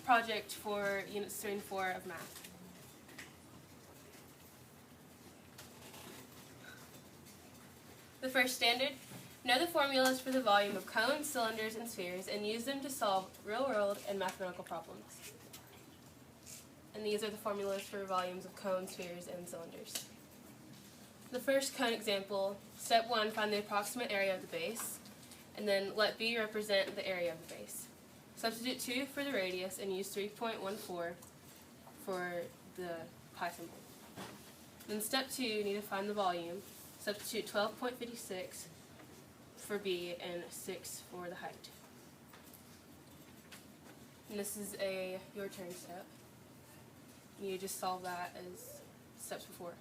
project for Units 3 and 4 of math. The first standard, know the formulas for the volume of cones, cylinders, and spheres, and use them to solve real-world and mathematical problems. And these are the formulas for volumes of cones, spheres, and cylinders. The first cone example, step 1, find the approximate area of the base, and then let B represent the area of the base. Substitute 2 for the radius and use 3.14 for the pi symbol. Then step 2, you need to find the volume. Substitute 12.56 for B and 6 for the height. And this is a your turn step. You just solve that as steps before.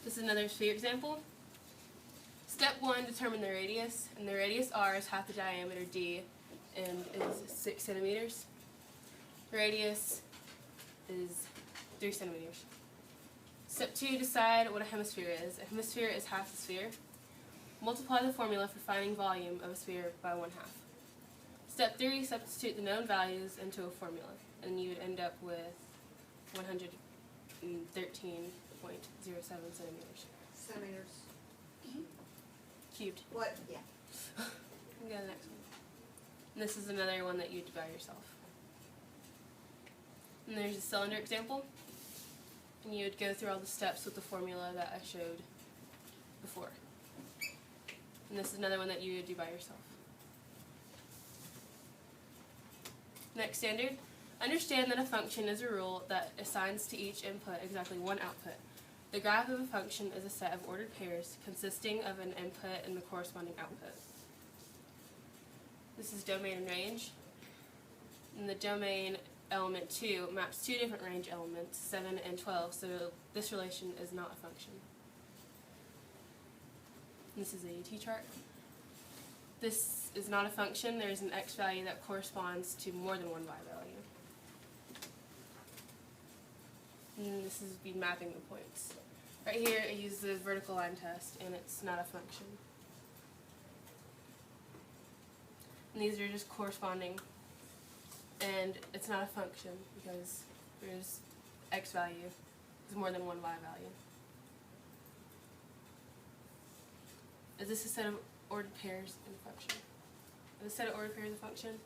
This is another sphere example. Step 1, determine the radius, and the radius r is half the diameter d and is 6 centimeters. The radius is 3 centimeters. Step 2, decide what a hemisphere is. A hemisphere is half the sphere. Multiply the formula for finding volume of a sphere by 1/2. Step 3, substitute the known values into a formula, and you would end up with 113.07 centimeters. Centimeters. Cubed. What? Yeah. We go to the next one. And this is another one that you do by yourself. And there's a cylinder example. And you would go through all the steps with the formula that I showed before. And this is another one that you would do by yourself. Next standard. Understand that a function is a rule that assigns to each input exactly one output. The graph of a function is a set of ordered pairs consisting of an input and the corresponding output. This is domain and range. And the domain element 2 maps two different range elements, 7 and 12, so this relation is not a function. This is a T-chart. This is not a function. There is an x value that corresponds to more than one y value. And this is be mapping the points. Right here, I use the vertical line test, and it's not a function. And these are just corresponding, and it's not a function because there's x value is more than one y value. Is this a set of ordered pairs in a function? Is a set of ordered pairs a function?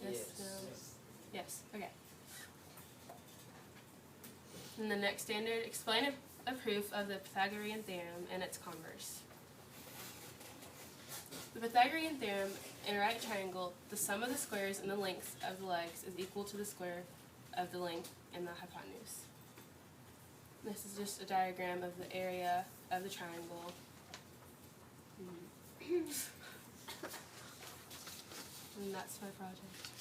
Yes. No. Yes. Okay. And the next standard, explain a proof of the Pythagorean theorem and its converse. The Pythagorean theorem, in a right triangle, the sum of the squares and the lengths of the legs is equal to the square of the length and the hypotenuse. This is just a diagram of the area of the triangle. And that's my project.